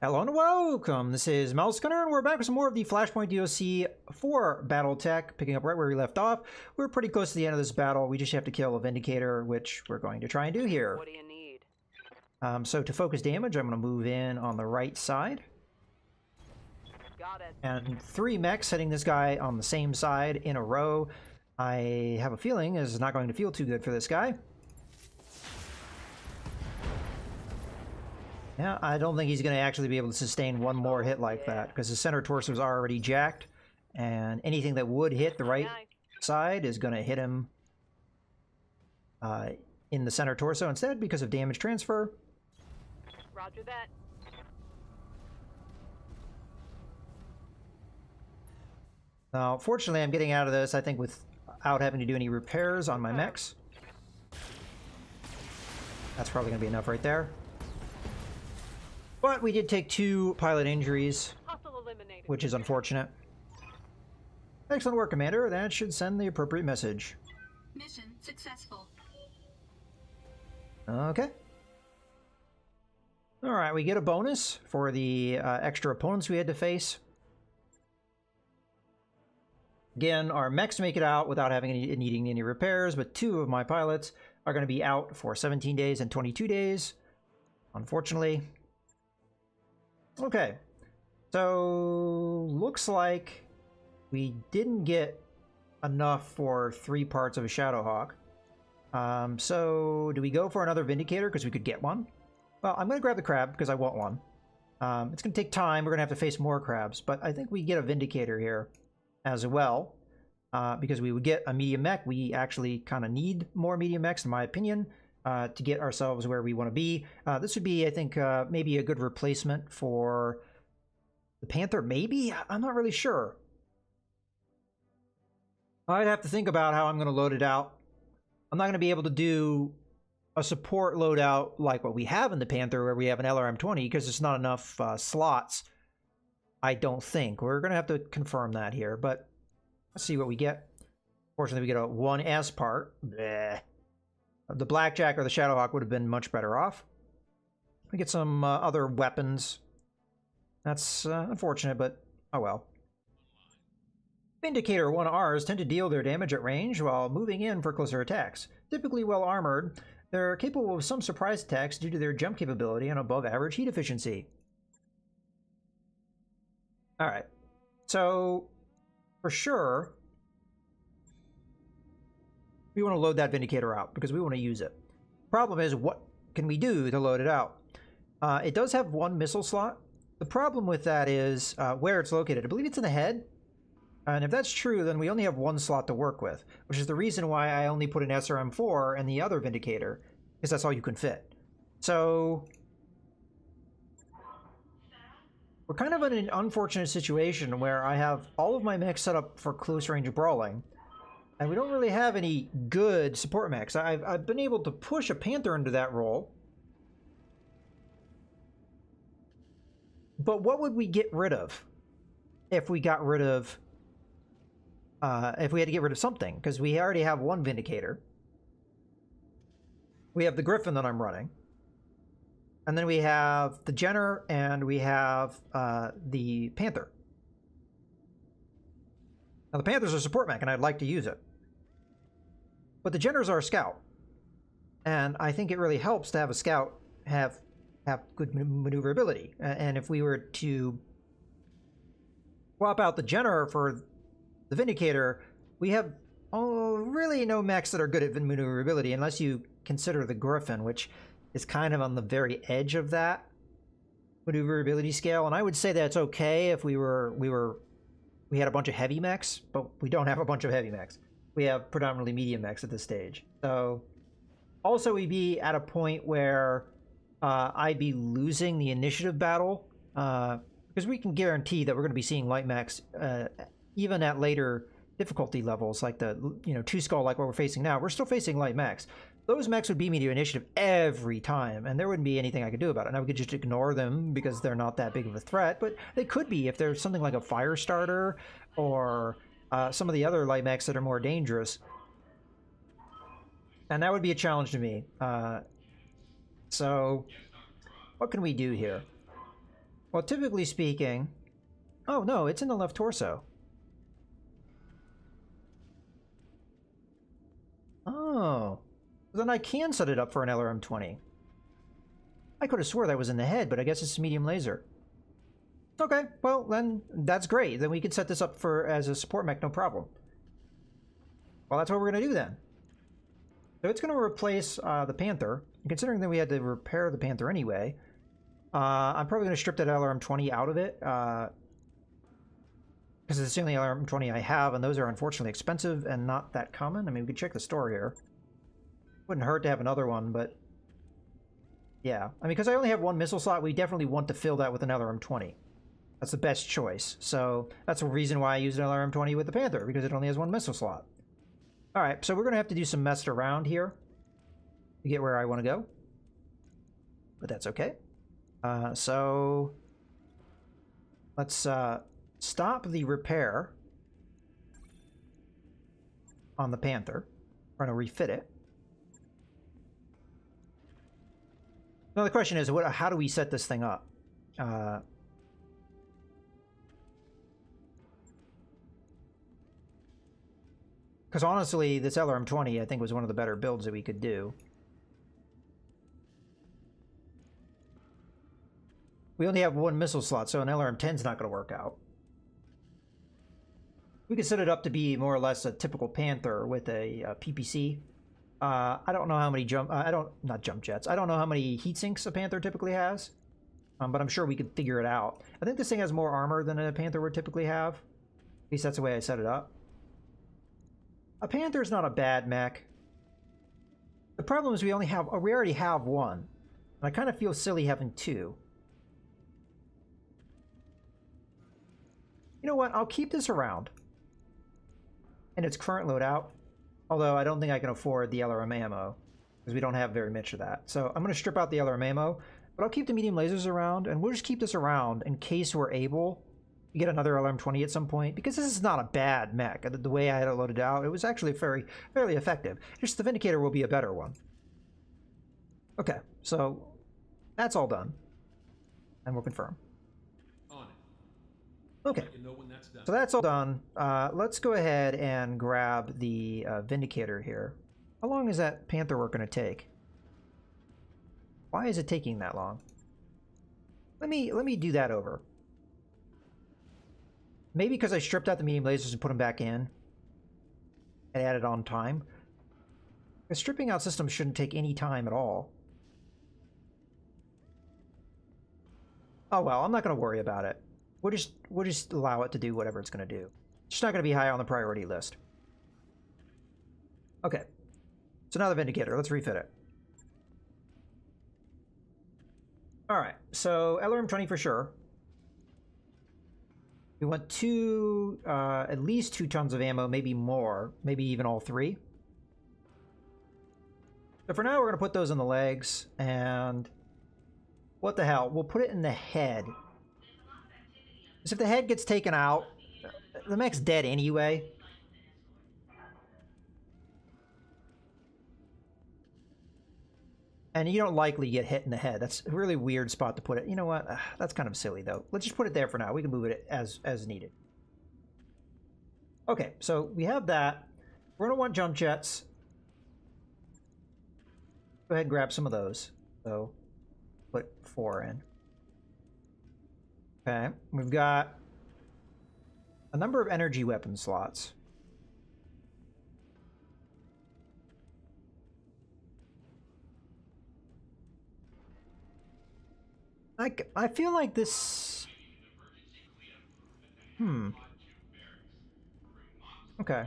Hello and welcome, this is Mouse Gunner, and we're back with some more of the Flashpoint DLC for BattleTech, picking up right where we left off. We're pretty close to the end of this battle. We just have to kill a Vindicator, which we're going to try and do here. What do you need? So to focus damage, I'm going to move in on the right side. Got it. And 3 mechs hitting this guy on the same side in a row. I have a feeling is not going to feel too good for this guy. Yeah, I don't think he's going to actually be able to sustain one more hit like that, because his center torso is already jacked, and anything that would hit the right side is going to hit him in the center torso instead because of damage transfer. Roger that. Now, fortunately, I'm getting out of this, I think, without having to do any repairs on my mechs. That's probably going to be enough right there. But we did take 2 pilot injuries, which is unfortunate. Excellent work, Commander. That should send the appropriate message. Mission successful. Okay. Alright, we get a bonus for the extra opponents we had to face. Again, our mechs make it out without needing any repairs, but 2 of my pilots are going to be out for 17 days and 22 days, unfortunately. Okay, so looks like we didn't get enough for 3 parts of a Shadowhawk. So do we go for another Vindicator because we could get one? Well, I'm going to grab the crab because I want one. It's going to take time. We're going to have to face more crabs, but I think we get a Vindicator here as well because we would get a medium mech. We actually kind of need more medium mechs, in my opinion. To get ourselves where we want to be. This would be, I think, maybe a good replacement for the Panther, maybe? I'm not really sure. I'd have to think about how I'm going to load it out. I'm not going to be able to do a support loadout like what we have in the Panther, where we have an LRM-20, because there's not enough slots, I don't think. We're going to have to confirm that here, but let's see what we get. Fortunately, we get a 1S part. Bleh. The Blackjack or the Shadowhawk would have been much better off. We get some other weapons. That's unfortunate, but oh well. Vindicator 1Rs tend to deal their damage at range while moving in for closer attacks. Typically well armored, they're capable of some surprise attacks due to their jump capability and above average heat efficiency. Alright, so for sure we want to load that Vindicator out because we want to use it. Problem is, what can we do to load it out? It does have 1 missile slot. The problem with that is where it's located. I believe it's in the head. And if that's true, then we only have 1 slot to work with, which is the reason why I only put an SRM-4 and the other Vindicator, because that's all you can fit. So we're kind of in an unfortunate situation where I have all of my mechs set up for close range brawling, and we don't really have any good support mechs. I've been able to push a Panther into that role. But what would we get rid of if we got rid of... if we had to get rid of something? Because we already have 1 Vindicator. We have the Griffin that I'm running. And then we have the Jenner, and we have the Panther. Now, the Panthers are support mech, and I'd like to use it. But the Jenners are a scout. And I think it really helps to have a scout have good maneuverability. And if we were to swap out the Jenner for the Vindicator, we have really no mechs that are good at maneuverability, unless you consider the Griffin, which is kind of on the very edge of that maneuverability scale. And I would say that's okay if we had a bunch of heavy mechs, but we don't have a bunch of heavy mechs. We have predominantly medium mechs at this stage. So also we'd be at a point where I'd be losing the initiative battle because we can guarantee that we're going to be seeing light mechs even at later difficulty levels, like the 2 skull, like what we're facing now. We're still facing light mechs. Those mechs would beat me to initiative every time, and there wouldn't be anything I could do about it. Now, we could just ignore them because they're not that big of a threat, but they could be if there's something like a fire starter or some of the other light mechs that are more dangerous. And that would be a challenge to me. So what can we do here? Well, typically speaking... Oh, no, it's in the left torso. Oh. Then I can set it up for an LRM-20. I could have swore that was in the head, but I guess it's medium laser. Okay, well, then that's great. Then we can set this up for as a support mech, no problem. Well, that's what we're going to do then. So it's going to replace the Panther. And considering that we had to repair the Panther anyway, I'm probably going to strip that LRM-20 out of it. Because it's the only LRM-20 I have, and those are unfortunately expensive and not that common. I mean, we could check the store here. Wouldn't hurt to have another one, but... Yeah. I mean, because I only have one missile slot, we definitely want to fill that with an LRM-20. That's the best choice. So that's the reason why I used an LRM-20 with the Panther, because it only has one missile slot. Alright, so we're going to have to do some messed around here to get where I want to go. But that's okay. So let's stop the repair on the Panther. We're going to refit it. Now the question is, how do we set this thing up? Because honestly, this LRM-20 I think was one of the better builds that we could do. We only have one missile slot, so an LRM-10 is not going to work out. We could set it up to be more or less a typical Panther with a PPC. I don't know how many not jump jets. I don't know how many heat sinks a Panther typically has, but I'm sure we could figure it out. I think this thing has more armor than a Panther would typically have. At least that's the way I set it up. A Panther's not a bad mech. The problem is we already have one. And I kind of feel silly having two. You know what? I'll keep this around. In its current loadout. Although I don't think I can afford the LRM ammo. Because we don't have very much of that. So I'm going to strip out the LRM ammo. But I'll keep the medium lasers around. And we'll just keep this around in case we're able to get another LRM-20 at some point. Because this is not a bad mech. The way I had it loaded out, it was actually fairly effective. Just the Vindicator will be a better one. Okay, so that's all done. And we'll confirm. Okay, so that's all done. Let's go ahead and grab the Vindicator here. How long is that Panther work going to take? Why is it taking that long? Let me do that over. Maybe because I stripped out the medium lasers and put them back in and added on time. The stripping out system shouldn't take any time at all. Oh well, I'm not going to worry about it. We'll just allow it to do whatever it's going to do. It's just not going to be high on the priority list. Okay. So now the Vindicator. Let's refit it. Alright. So LRM-20 for sure. We want at least 2 tons of ammo, maybe more. Maybe even all 3. So for now, we're going to put those in the legs. And what the hell? We'll put it in the head. Because if the head gets taken out, the mech's dead anyway. And you don't likely get hit in the head. That's a really weird spot to put it. You know what? That's kind of silly, though. Let's just put it there for now. We can move it as needed. Okay, so we have that. We're going to want jump jets. Go ahead and grab some of those. So, put 4 in. Okay, we've got a number of energy weapon slots. I feel like this... Okay.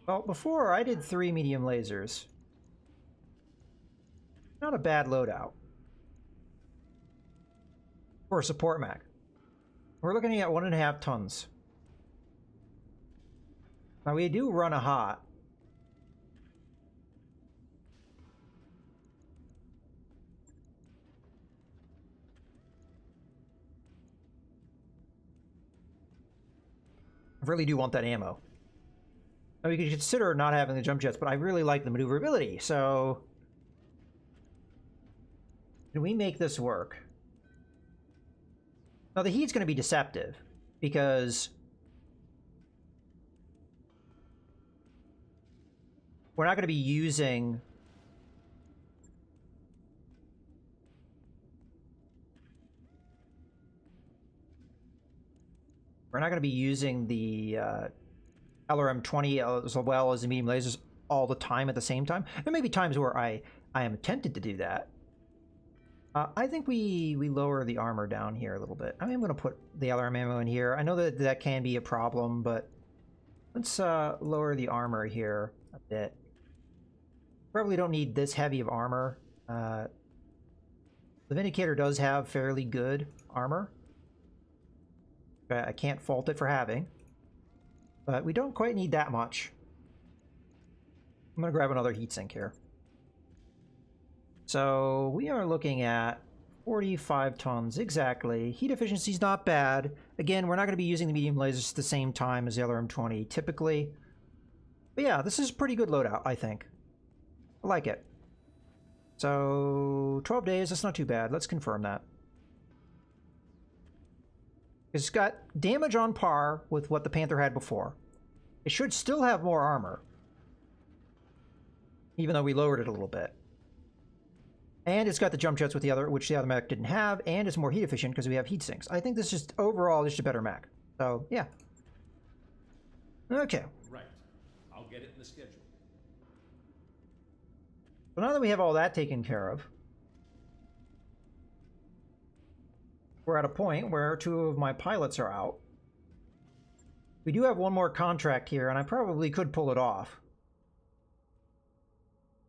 Well, before I did 3 medium lasers. Not a bad loadout. For a support mech. We're looking at 1.5 tons. Now we do run a hot. I really do want that ammo. Now we could consider not having the jump jets, but I really like the maneuverability, so... Can we make this work? Now the heat's going to be deceptive because we're not going to be using the LRM-20 as well as the medium lasers all the time at the same time. There may be times where I am tempted to do that. I think we lower the armor down here a little bit. I am going to put the LRM ammo in here. I know that that can be a problem, but let's lower the armor here a bit. Probably don't need this heavy of armor. The Vindicator does have fairly good armor. I can't fault it for having. But we don't quite need that much. I'm going to grab another heatsink here. So we are looking at 45 tons exactly. Heat efficiency is not bad. Again, we're not going to be using the medium lasers at the same time as the LRM-20 typically. But yeah, this is a pretty good loadout, I think. I like it. So 12 days, that's not too bad. Let's confirm that. It's got damage on par with what the Panther had before. It should still have more armor, even though we lowered it a little bit. And it's got the jump jets with the other, which the other mech didn't have, and it's more heat efficient because we have heat sinks. I think this is overall just a better mech. So yeah. Okay. Right. I'll get it in the schedule. So now that we have all that taken care of, we're at a point where 2 of my pilots are out. We do have one more contract here, and I probably could pull it off.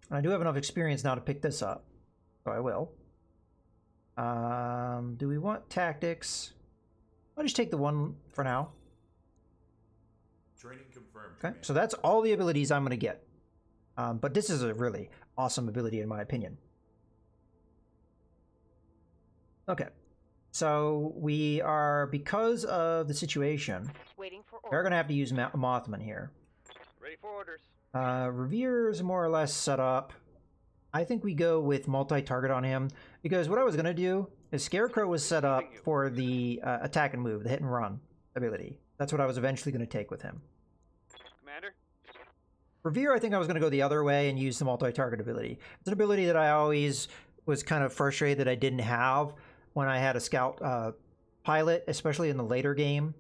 And I do have enough experience now to pick this up, so I will. Do we want tactics? I'll just take the one for now. Training confirmed. Okay, so that's all the abilities I'm going to get. But this is a really awesome ability in my opinion. Okay. So we are, because of the situation, Waiting for we're going to have to use Mothman here. Ready for orders. Revere is more or less set up. I think we go with multi-target on him, because what I was going to do is Scarecrow was set up for the attack and move, the hit and run ability. That's what I was eventually going to take with him. Commander? Revere, I think I was going to go the other way and use the multi-target ability. It's an ability that I always was kind of frustrated that I didn't have when I had a scout pilot, especially in the later game.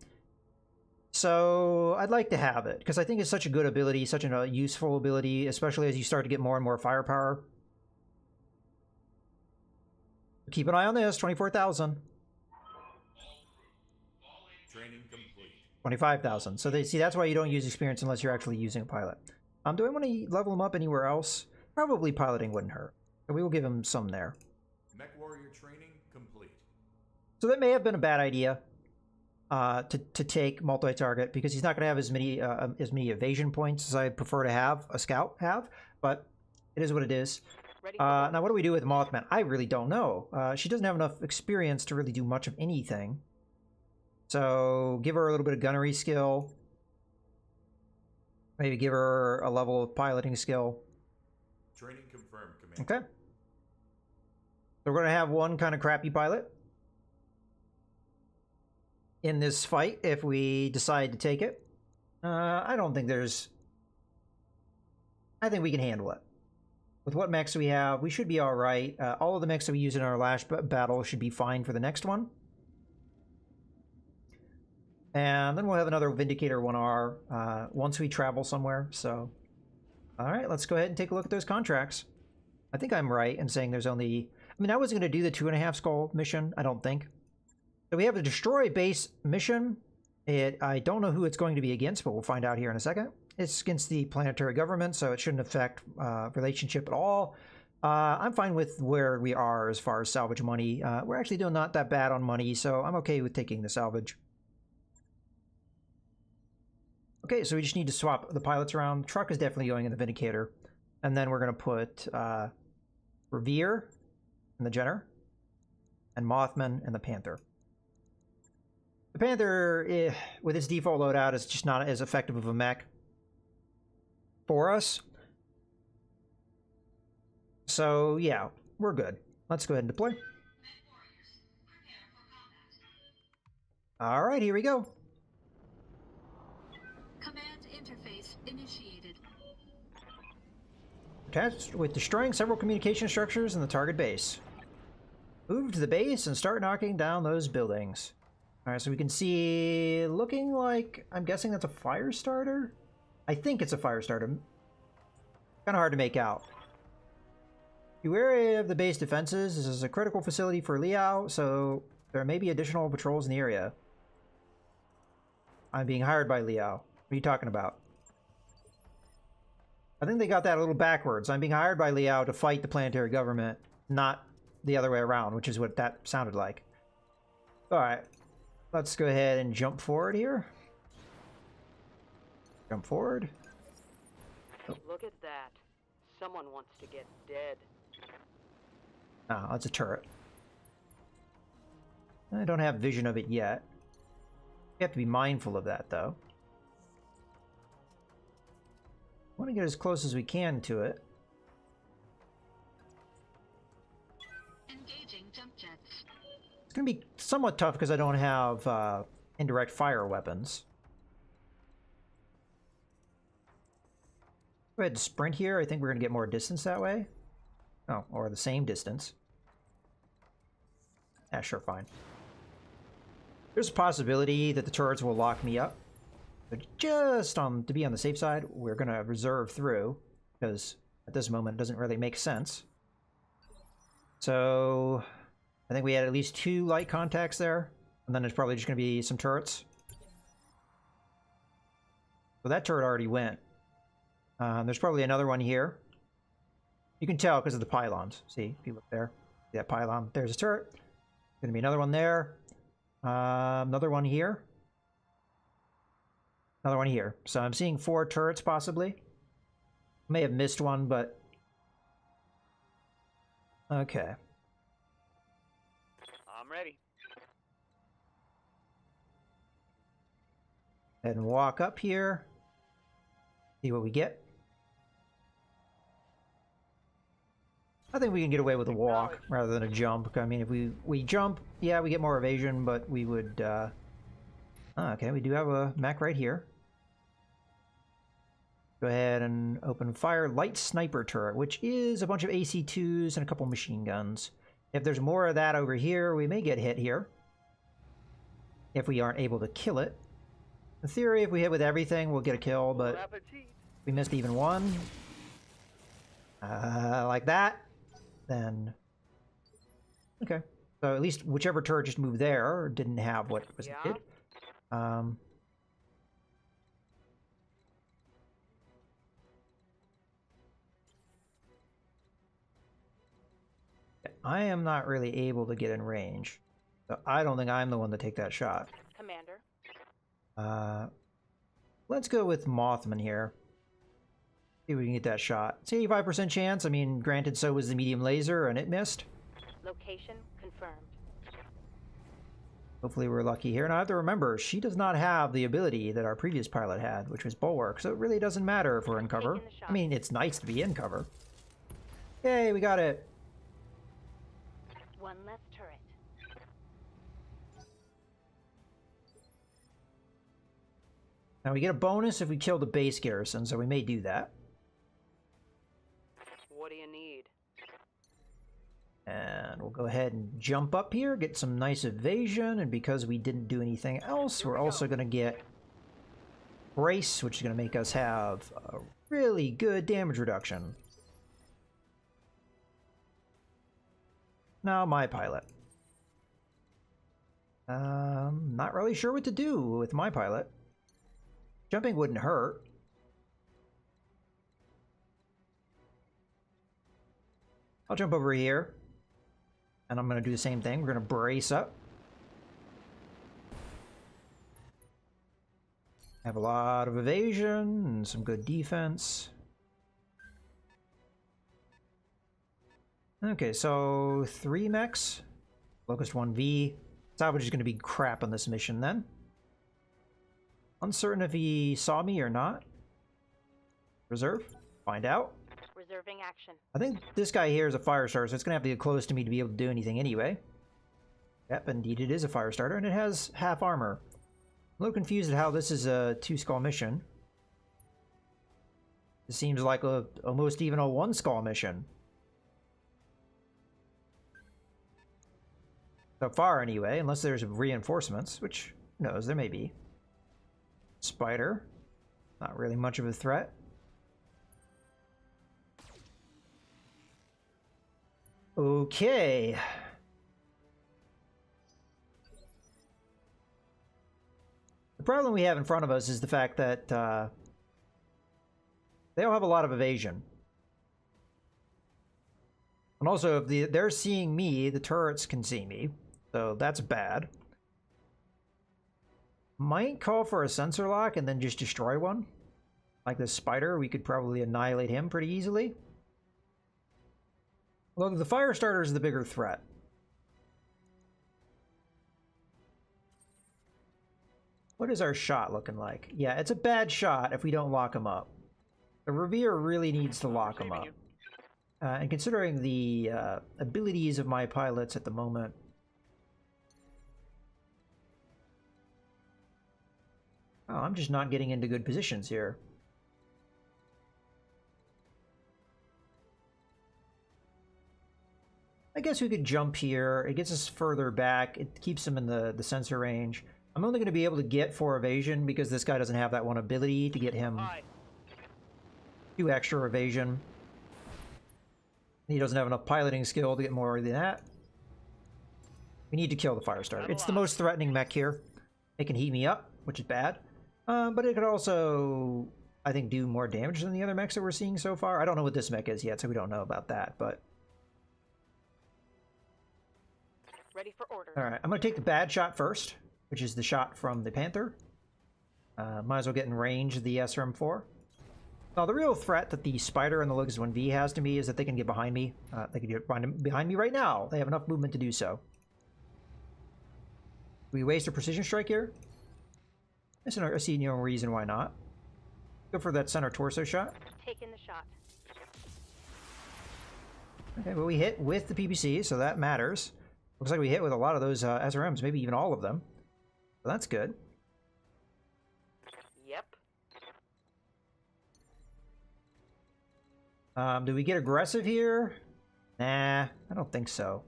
So I'd like to have it, because I think it's such a good ability, such a useful ability, especially as you start to get more and more firepower. Keep an eye on this, 24,000. Training complete. 25,000. So they see, that's why you don't use experience unless you're actually using a pilot. Do I want to level him up anywhere else? Probably piloting wouldn't hurt. So we will give him some there. Mech warrior training complete. So that may have been a bad idea to take multi-target, because he's not going to have as many evasion points as I prefer to have a scout have, but it is what it is. Now what do we do with Mothman? I really don't know. She doesn't have enough experience to really do much of anything. So give her a little bit of gunnery skill. Maybe give her a level of piloting skill. Training confirmed, Commander. Okay. So we're going to have one kind of crappy pilot in this fight if we decide to take it. I don't think there's... I think we can handle it. With what mechs we have, we should be alright. All of the mechs that we used in our last battle should be fine for the next one. And then we'll have another Vindicator 1R once we travel somewhere. So, alright, let's go ahead and take a look at those contracts. I think I'm right in saying there's only... I mean, I wasn't going to do the 2.5 skull mission, I don't think. So we have a destroy base mission. I don't know who it's going to be against, but we'll find out here in a second. It's against the planetary government, so it shouldn't affect relationship at all. I'm fine with where we are as far as salvage money. We're actually doing not that bad on money, so I'm okay with taking the salvage. Okay, so we just need to swap the pilots around. Truck is definitely going in the Vindicator. And then we're going to put Revere in the Jenner, and Mothman and the Panther. The Panther, with its default loadout, is just not as effective of a mech for us. So, yeah, we're good. Let's go ahead and deploy. All right, here we go. Command interface initiated. Attached with destroying several communication structures in the target base. Move to the base and start knocking down those buildings. All right, so we can see, looking like, I'm guessing that's a fire starter? I think it's a fire starter. Kind of hard to make out. Be wary of the base defenses. This is a critical facility for Liao, so there may be additional patrols in the area. I'm being hired by Liao. What are you talking about? I think they got that a little backwards. I'm being hired by Liao to fight the planetary government, not the other way around, which is what that sounded like. Alright. Let's go ahead and jump forward here. Jump forward. Oh. Look at that. Someone wants to get dead. Ah, that's a turret. I don't have vision of it yet. You have to be mindful of that, though. I want to get as close as we can to it. Engaging jump jets. It's going to be somewhat tough because I don't have indirect fire weapons. Go ahead and sprint here. I think we're going to get more distance that way. Oh, or the same distance. Yeah, sure, fine. There's a possibility that the turrets will lock me up. But just to be on the safe side, we're going to reserve through, because at this moment it doesn't really make sense. So I think we had at least 2 light contacts there, and then there's probably just going to be some turrets. So that turret already went. There's probably another one here. You can tell because of the pylons. See, if you look there, see that pylon. There's a turret. Going to be another one there. Another one here. Another one here. So I'm seeing 4 turrets possibly. May have missed one, but okay. I'm ready. And walk up here. See what we get. I think we can get away with a walk rather than a jump. I mean, if we jump, yeah, we get more evasion, but we would... okay, we do have a mech right here. Go ahead and open fire. Light sniper turret, which is a bunch of AC-2s and a couple machine guns. If there's more of that over here, we may get hit here. If we aren't able to kill it. In theory, if we hit with everything, we'll get a kill, but we missed even one. Like that. Then, okay. So at least whichever turret just moved there didn't have what was needed. I am not really able to get in range, so I don't think I'm the one to take that shot. Commander. Let's go with Mothman here. See if we can get that shot. It's 85% chance. I mean, granted, so was the medium laser, and it missed. Location confirmed. Hopefully we're lucky here. And I have to remember, she does not have the ability that our previous pilot had, which was Bulwark, so it really doesn't matter if we're in cover. I mean, it's nice to be in cover. Yay, we got it. One less turret. Now we get a bonus if we kill the base garrison, so we may do that. What do you need? And we'll go ahead and jump up here, get some nice evasion, and because we didn't do anything else, we're also going to get brace, which is going to make us have a really good damage reduction. Now my pilot. Not really sure what to do with my pilot. Jumping wouldn't hurt. I'll jump over here. And I'm going to do the same thing. We're going to brace up. Have a lot of evasion and some good defense. Okay, so 3 mechs. Locust 1V. Salvage is going to be crap on this mission then. Uncertain if he saw me or not. Reserve. Find out. Reserving action. I think this guy here is a fire starter, so it's going to have to get close to me to be able to do anything anyway. Yep, indeed it is a fire starter, and it has half armor. I'm a little confused at how this is a 2-skull mission. It seems like almost even a 1-skull mission. So far, anyway, unless there's reinforcements, which, who knows, there may be. Spider. Not really much of a threat. Okay. The problem we have in front of us is the fact that they all have a lot of evasion. And also, if they're seeing me, the turrets can see me. So that's bad. Might call for a sensor lock and then just destroy one. Like this spider, we could probably annihilate him pretty easily. Although the fire starter is the bigger threat. What is our shot looking like? Yeah, it's a bad shot if we don't lock him up. The Revere really needs to lock him up. And considering the abilities of my pilots at the moment, oh, I'm just not getting into good positions here. I guess we could jump here. It gets us further back. It keeps him in the sensor range. I'm only going to be able to get 4 evasion because this guy doesn't have that one ability to get him 2 extra evasion. He doesn't have enough piloting skill to get more than that. We need to kill the fire starter. It's the most threatening mech here. It can heat me up, which is bad. But it could also, I think, do more damage than the other mechs that we're seeing so far. I don't know what this mech is yet, so we don't know about that, but... Ready for orders. Alright, I'm going to take the bad shot first, which is the shot from the Panther. Might as well get in range of the SRM-4. Now, the real threat that the Spider and the Locust 1V has to me is that they can get behind me. They can get behind me right now. They have enough movement to do so. We waste a precision strike here? I see no reason why not. Go for that center torso shot. Taking the shot. Okay, well, we hit with the PPC, so that matters. Looks like we hit with a lot of those SRMs, maybe even all of them. So that's good. Yep. Do we get aggressive here? Nah, I don't think so.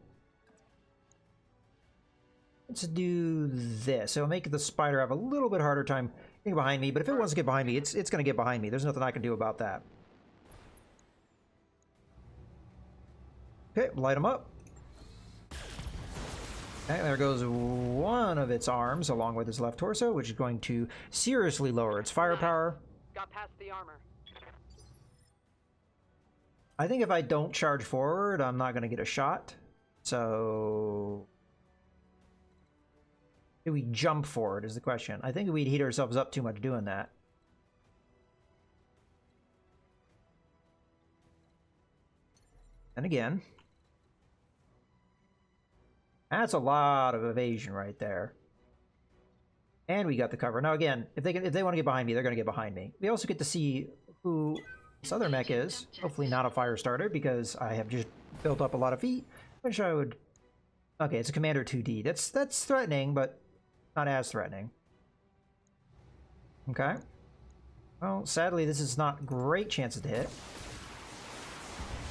Let's do this. It'll make the spider have a little bit harder time getting behind me, but if it wants to get behind me, it's going to get behind me. There's nothing I can do about that. Okay, light them up. Okay, there goes one of its arms along with its left torso, which is going to seriously lower its firepower. Got past the armor. I think if I don't charge forward, I'm not going to get a shot. So... do we jump forward is the question. I think we'd heat ourselves up too much doing that. And again... that's a lot of evasion right there. And we got the cover. Now again, if they want to get behind me, they're going to get behind me. We also get to see who this other mech is. Hopefully not a fire starter, because I have just built up a lot of feet, which I would... okay, it's a Commander 2D. That's threatening, but not as threatening. Okay. Well, sadly, this is not great chances to hit.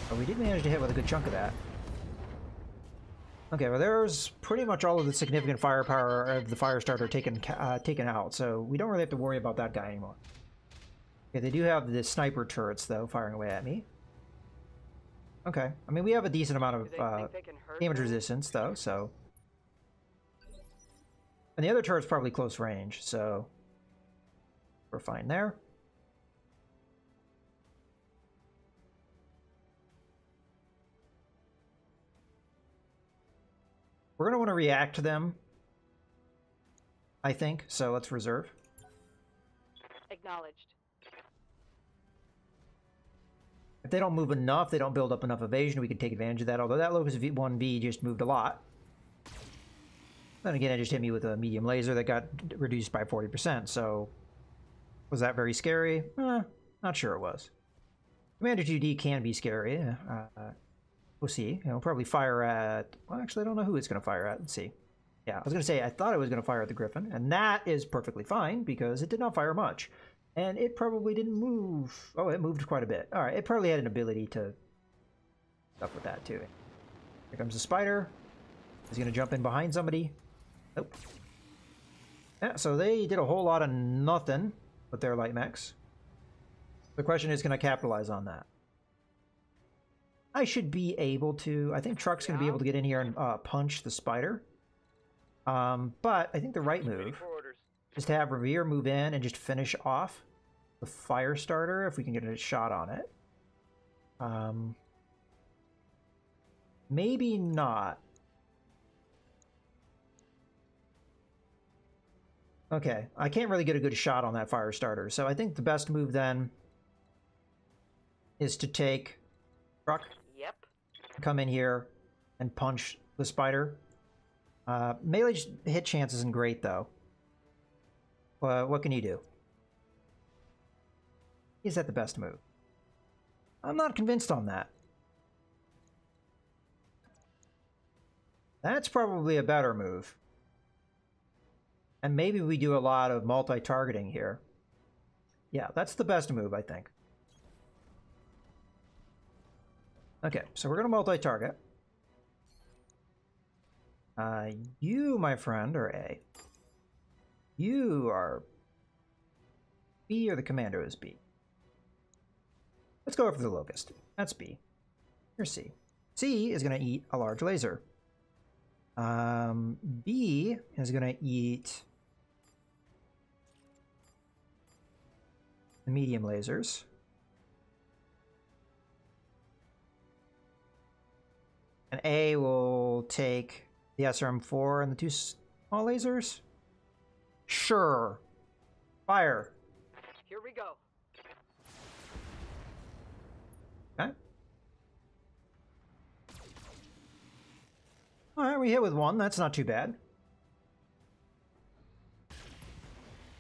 But we did manage to hit with a good chunk of that. Okay, well, there's pretty much all of the significant firepower of the fire starter taken out, so we don't really have to worry about that guy anymore. Okay, they do have the sniper turrets, though, firing away at me. Okay, I mean, we have a decent amount of damage resistance, though, so... and the other turret's probably close range, so... we're fine there. We're going to want to react to them, I think, so let's reserve. Acknowledged. If they don't move enough, they don't build up enough evasion, we can take advantage of that, although that Locust 1B just moved a lot. Then again, it just hit me with a medium laser that got reduced by 40%, so... was that very scary? Not sure it was. Commander 2D can be scary. We'll see. It'll probably fire at... well, actually, I don't know who it's going to fire at. Let's see. Yeah, I was going to say, I thought it was going to fire at the Griffin, and that is perfectly fine because it did not fire much. And it probably didn't move. Oh, it moved quite a bit. All right, it probably had an ability to stuff with that too. Here comes the spider. He's going to jump in behind somebody. Nope. Yeah, so they did a whole lot of nothing with their light mechs. The question is, can I capitalize on that? I should be able to. I think Truck's going to be able to get in here and punch the spider. But I think the right Ready move for orders. is to have Revere move in and just finish off the fire starter if we can get a shot on it. Maybe not. Okay, I can't really get a good shot on that fire starter, so I think the best move then is to take Truck, Yep. come in here, and punch the spider. Melee hit chance isn't great, though. What can you do? Is that the best move? I'm not convinced on that. That's probably a better move. And maybe we do a lot of multi-targeting here. Yeah, that's the best move, I think. Okay, so we're going to multi-target. You, my friend, are A. You are B, or the commando is B. Let's go over the locust. That's B. Here's C. C is going to eat a large laser. B is going to eat the medium lasers. And A will take the SRM-4 and the 2 small lasers. Sure. Fire. Here we go. Okay. Alright, we hit with 1. That's not too bad.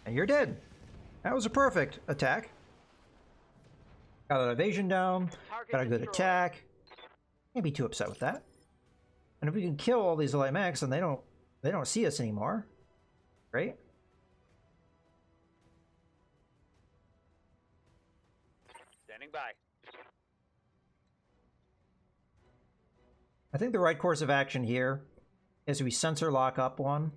And you're dead. That was a perfect attack. Got an evasion down. Target Got a good destroyed. attack. Can't be too upset with that. And if we can kill all these light mechs, then they don't see us anymore. Right? Standing by. I think the right course of action here is we sensor lock up one.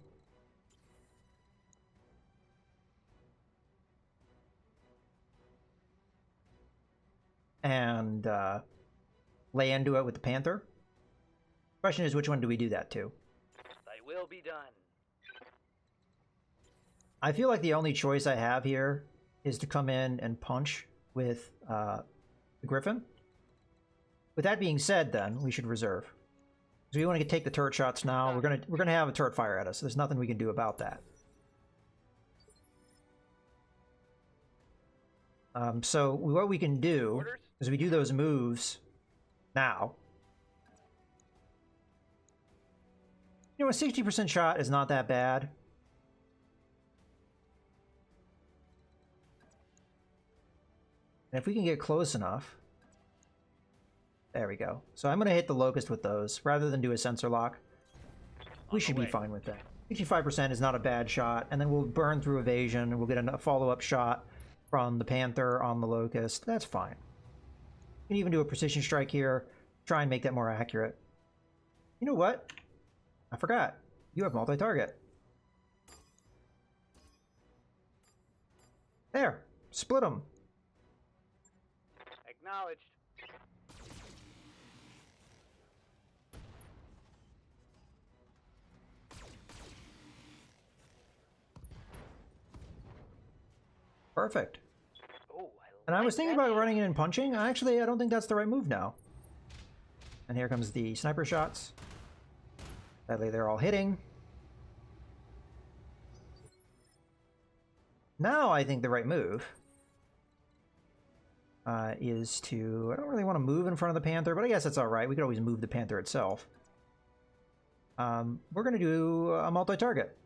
And lay into it with the Panther. Question is, which one do we do that to? They will be done. I feel like the only choice I have here is to come in and punch with the Griffin. With that being said, then we should reserve. So we want to take the turret shots now. We're gonna have a turret fire at us. There's nothing we can do about that. So what we can do Orders? is we do those moves now. You know, a 60% shot is not that bad. And if we can get close enough... There we go. So I'm going to hit the locust with those, rather than do a sensor lock. We should be fine with that. 65% is not a bad shot, and then we'll burn through evasion, and we'll get a follow-up shot from the Panther on the locust. That's fine. You can even do a precision strike here, try and make that more accurate. You know what? I forgot. You have multi-target. There. Split them. Acknowledged. Perfect. Oh, And I was like thinking that about running in and punching. Actually, I don't think that's the right move now. And here comes the sniper shots. Sadly, they're all hitting. Now I think the right move is to... I don't really want to move in front of the Panther, but I guess that's all right. We could always move the Panther itself. We're going to do a multi-target.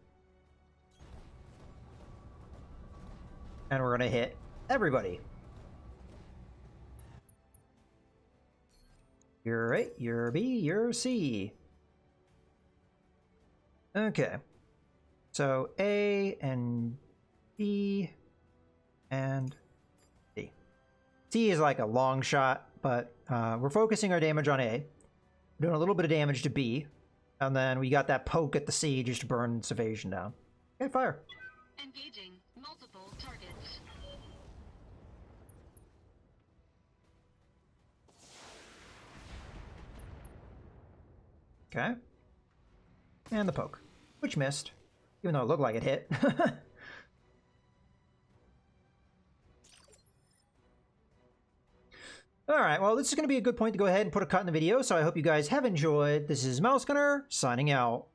And we're going to hit everybody. You're A, you're B, you're C. Okay. So A and B and C. C is like a long shot, but we're focusing our damage on A. Doing a little bit of damage to B. And then we got that poke at the C just to burn its evasion down. Okay, fire. Engaging multiple targets. Okay. And the poke, which missed, even though it looked like it hit. Alright, well, this is going to be a good point to go ahead and put a cut in the video, so I hope you guys have enjoyed. This is Mouse Gunner, signing out.